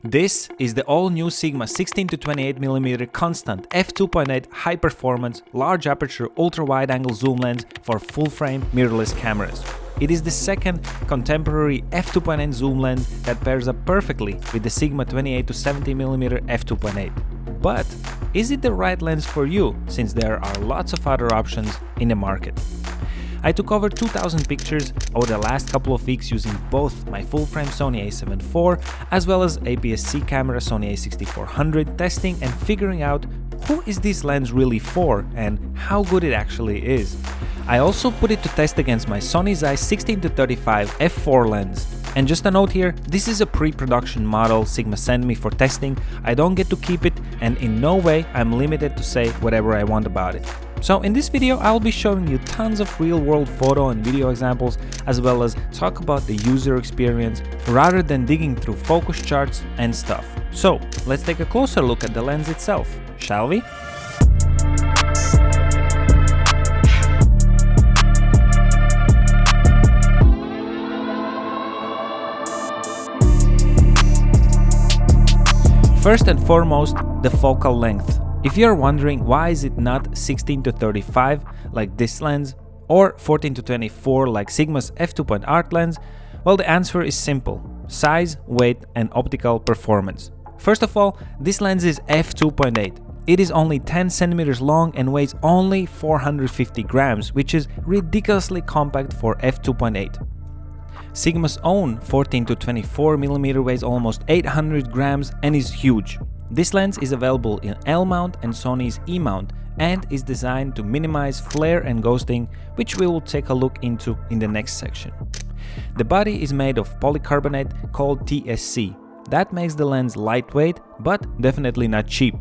This is the all-new Sigma 16-28mm constant f2.8 high-performance, large aperture, ultra-wide-angle zoom lens for full-frame mirrorless cameras. It is the second contemporary f2.8 zoom lens that pairs up perfectly with the Sigma 28-70mm f2.8. But is it the right lens for you, since there are lots of other options in the market? I took over 2000 pictures over the last couple of weeks using both my full-frame Sony a7 IV as well as APS-C camera Sony a6400, testing and figuring out who is this lens really for and how good it actually is. I also put it to test against my Sony Zeiss 16-35 f4 lens. And just a note here, this is a pre-production model Sigma sent me for testing. I don't get to keep it, and in no way I'm limited to say whatever I want about it. So in this video I'll be showing you tons of real-world photo and video examples, as well as talk about the user experience rather than digging through focus charts and stuff. So let's take a closer look at the lens itself, shall we? First and foremost, the focal length. If you're wondering why is it not 16-35 like this lens or 14-24 like Sigma's f2.8 art lens, well, the answer is simple: size, weight and optical performance. First of all, this lens is f2.8. It is only 10 centimeters long and weighs only 450 grams, which is ridiculously compact for f2.8. Sigma's own 14-24mm weighs almost 800 grams and is huge. This lens is available in L mount and Sony's E mount and is designed to minimize flare and ghosting, which we will take a look into in the next section. The body is made of polycarbonate called TSC. That makes the lens lightweight, but definitely not cheap.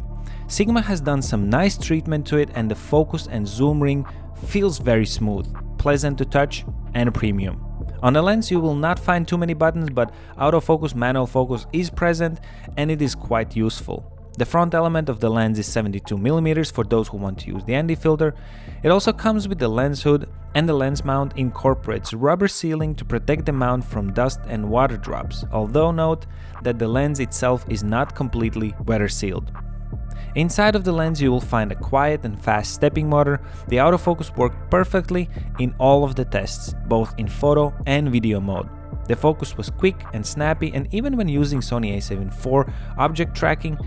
Sigma has done some nice treatment to it, and the focus and zoom ring feels very smooth, pleasant to touch and premium. On the lens you will not find too many buttons, but autofocus, manual focus is present and it is quite useful. The front element of the lens is 72mm for those who want to use the ND filter. It also comes with the lens hood, and the lens mount incorporates rubber sealing to protect the mount from dust and water drops, although note that the lens itself is not completely weather sealed. Inside of the lens you will find a quiet and fast stepping motor. The autofocus worked perfectly in all of the tests, both in photo and video mode. The focus was quick and snappy, and even when using Sony a7 IV object tracking,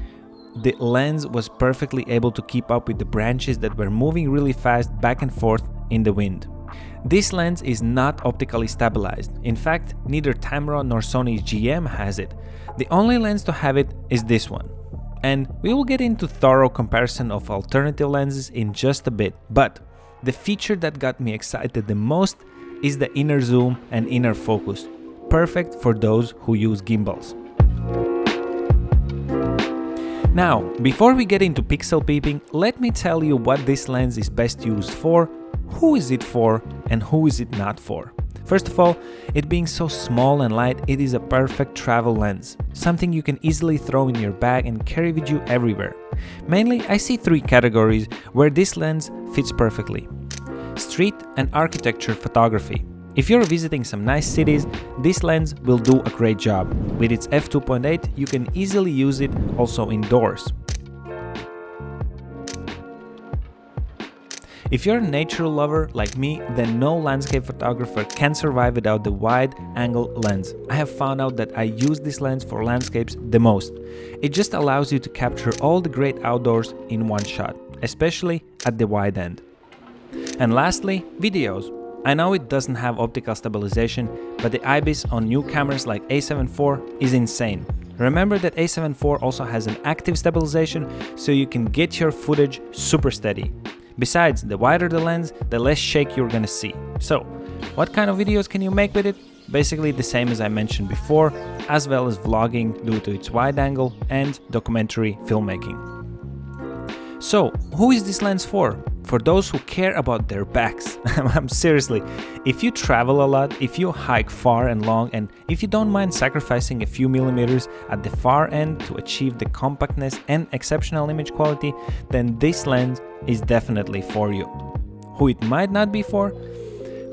the lens was perfectly able to keep up with the branches that were moving really fast back and forth in the wind. This lens is not optically stabilized. In fact, neither Tamron nor Sony's GM has it. The only lens to have it is this one. And we will get into thorough comparison of alternative lenses in just a bit, but the feature that got me excited the most is the inner zoom and inner focus, perfect for those who use gimbals. Now, before we get into pixel peeping, let me tell you what this lens is best used for, who is it for, and who is it not for. First of all, it being so small and light, it is a perfect travel lens, something you can easily throw in your bag and carry with you everywhere. Mainly, I see three categories where this lens fits perfectly: street and architecture photography. If you're visiting some nice cities, this lens will do a great job. With its f2.8, you can easily use it also indoors. If you're a nature lover like me, then no landscape photographer can survive without the wide-angle lens. I have found out that I use this lens for landscapes the most. It just allows you to capture all the great outdoors in one shot, especially at the wide end. And lastly, videos. I know it doesn't have optical stabilization, but the IBIS on new cameras like a7 IV is insane. Remember that a7 IV also has an active stabilization, so you can get your footage super steady. Besides, the wider the lens, the less shake you're gonna see. So, what kind of videos can you make with it? Basically the same as I mentioned before, as well as vlogging due to its wide angle and documentary filmmaking. So, who is this lens for? For those who care about their backs. Seriously, if you travel a lot, if you hike far and long, and if you don't mind sacrificing a few millimeters at the far end to achieve the compactness and exceptional image quality, then this lens is definitely for you. Who it might not be for?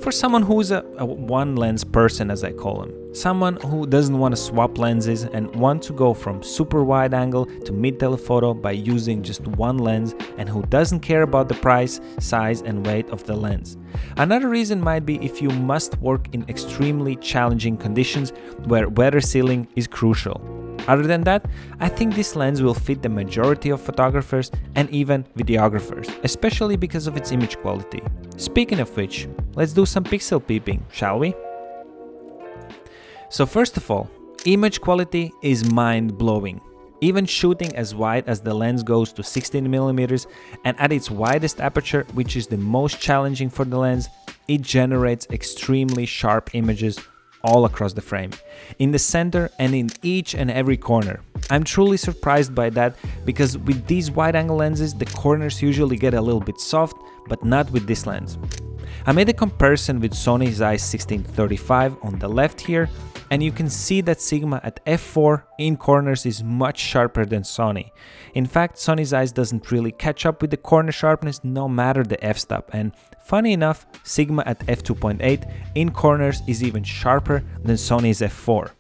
For someone who is a one lens person, as I call him. someone who doesn't want to swap lenses and want to go from super wide angle to mid telephoto by using just one lens, and who doesn't care about the price, size and weight of the lens. Another reason might be if you must work in extremely challenging conditions where weather sealing is crucial. Other than that, I think this lens will fit the majority of photographers and even videographers, especially because of its image quality. Speaking of which, let's do some pixel peeping, shall we? So first of all, image quality is mind-blowing. Even shooting as wide as the lens goes to 16mm and at its widest aperture, which is the most challenging for the lens, it generates extremely sharp images all across the frame, in the center and in each and every corner. I'm truly surprised by that, because with these wide-angle lenses the corners usually get a little bit soft, but not with this lens. I made a comparison with Sony Zeiss 16-35 on the left here, and you can see that Sigma at f4 in corners is much sharper than Sony. In fact, Sony Zeiss doesn't really catch up with the corner sharpness no matter the f-stop, and funny enough, Sigma at f2.8 in corners is even sharper than Sony's f4.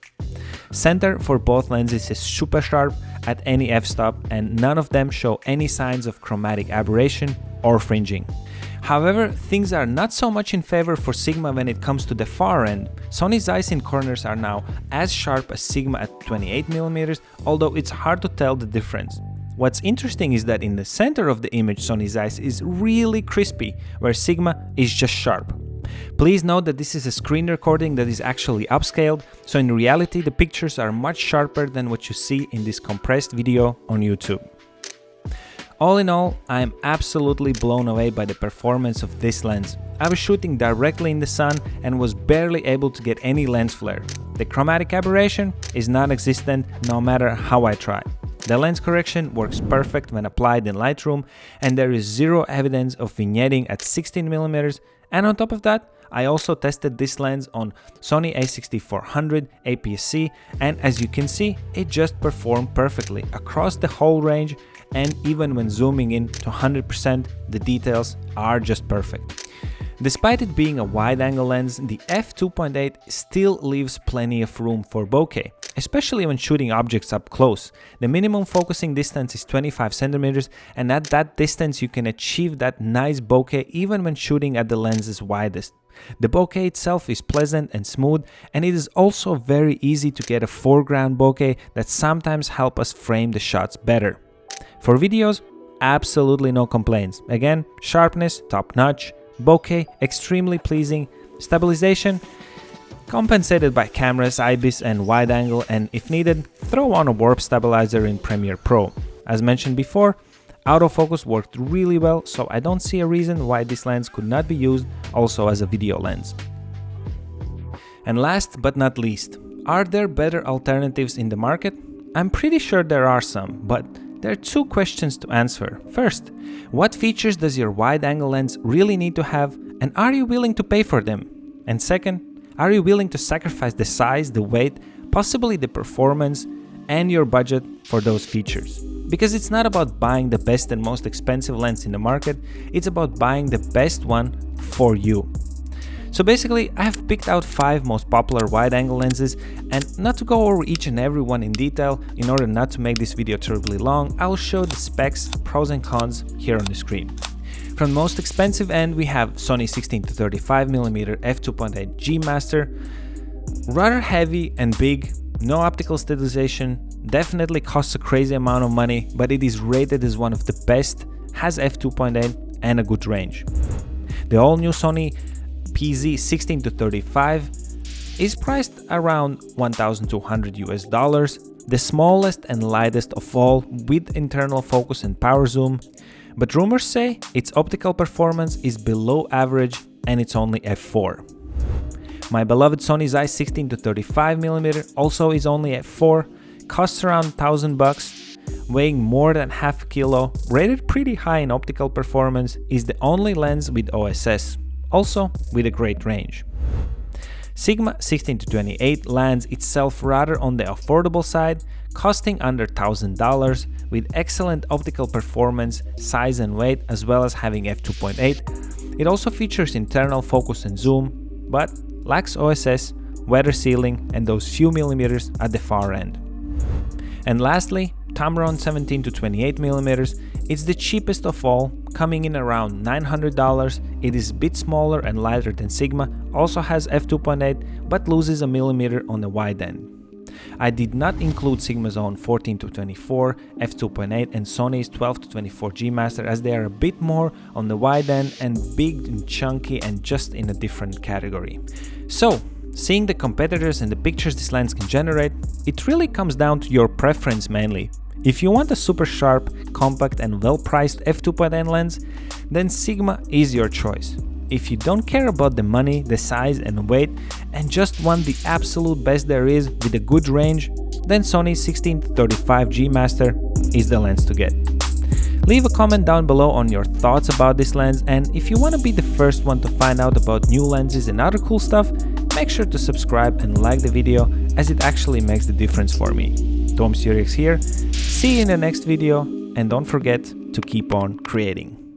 Center for both lenses is super sharp at any f-stop, and none of them show any signs of chromatic aberration or fringing. However, things are not so much in favor for Sigma when it comes to the far end. Sony Zeiss in corners are now as sharp as Sigma at 28mm, although it's hard to tell the difference. What's interesting is that in the center of the image, Sony Zeiss is really crispy, where Sigma is just sharp. Please note that this is a screen recording that is actually upscaled, so in reality the pictures are much sharper than what you see in this compressed video on YouTube. All in all, I am absolutely blown away by the performance of this lens. I was shooting directly in the sun and was barely able to get any lens flare. The chromatic aberration is non-existent no matter how I try. The lens correction works perfect when applied in Lightroom, and there is zero evidence of vignetting at 16mm, and on top of that, I also tested this lens on Sony a6400 APS-C, and as you can see, it just performed perfectly across the whole range, and even when zooming in to 100%, the details are just perfect. Despite it being a wide-angle lens, the f2.8 still leaves plenty of room for bokeh, especially when shooting objects up close. The minimum focusing distance is 25 centimeters, and at that distance you can achieve that nice bokeh even when shooting at the lens's widest. The bokeh itself is pleasant and smooth, and it is also very easy to get a foreground bokeh that sometimes help us frame the shots better. For videos, absolutely no complaints. Again, sharpness top-notch, bokeh extremely pleasing, stabilization compensated by cameras, IBIS and wide angle, and if needed, throw on a warp stabilizer in Premiere Pro. As mentioned before, autofocus worked really well, so I don't see a reason why this lens could not be used also as a video lens. And last but not least, are there better alternatives in the market? I'm pretty sure there are some, but there are two questions to answer. First, what features does your wide-angle lens really need to have, and are you willing to pay for them? And second, are you willing to sacrifice the size, the weight, possibly the performance, and your budget for those features? Because it's not about buying the best and most expensive lens in the market, it's about buying the best one for you. So basically, I have picked out 5 most popular wide-angle lenses, and not to go over each and every one in detail, in order not to make this video terribly long, I will show the specs, pros and cons here on the screen. From the most expensive end, we have Sony 16-35mm f2.8 G Master. Rather heavy and big, no optical stabilization, definitely costs a crazy amount of money, but it is rated as one of the best, has f2.8 and a good range. The all-new Sony PZ 16-35 is priced around $1,200, the smallest and lightest of all, with internal focus and power zoom, but rumors say its optical performance is below average and it's only f4. My beloved Sony Zeiss 16-35mm also is only f4, costs around $1,000, weighing more than half a kilo, rated pretty high in optical performance, is the only lens with OSS. Also with a great range. Sigma 16-28 lands itself rather on the affordable side, costing under $1,000, with excellent optical performance, size and weight, as well as having f2.8. It also features internal focus and zoom, but lacks OSS, weather sealing, and those few millimeters at the far end. And lastly, Tamron 17 to 28 millimeters. It's the cheapest of all, coming in around $900. It is a bit smaller and lighter than Sigma, also has f2.8, but loses a millimeter on the wide end. I did not include Sigma's own 14 to 24, f2.8 and Sony's 12 to 24 G Master, as they are a bit more on the wide end and big and chunky and just in a different category. So, seeing the competitors and the pictures this lens can generate, it really comes down to your preference mainly. If you want a super sharp, compact and well-priced f2.8 lens, then Sigma is your choice. If you don't care about the money, the size and weight, and just want the absolute best there is with a good range, then Sony's 16 to 35 G Master is the lens to get. Leave a comment down below on your thoughts about this lens, and if you want to be the first one to find out about new lenses and other cool stuff, make sure to subscribe and like the video, as it actually makes the difference for me. Tom Surix here, see you in the next video, and don't forget to keep on creating.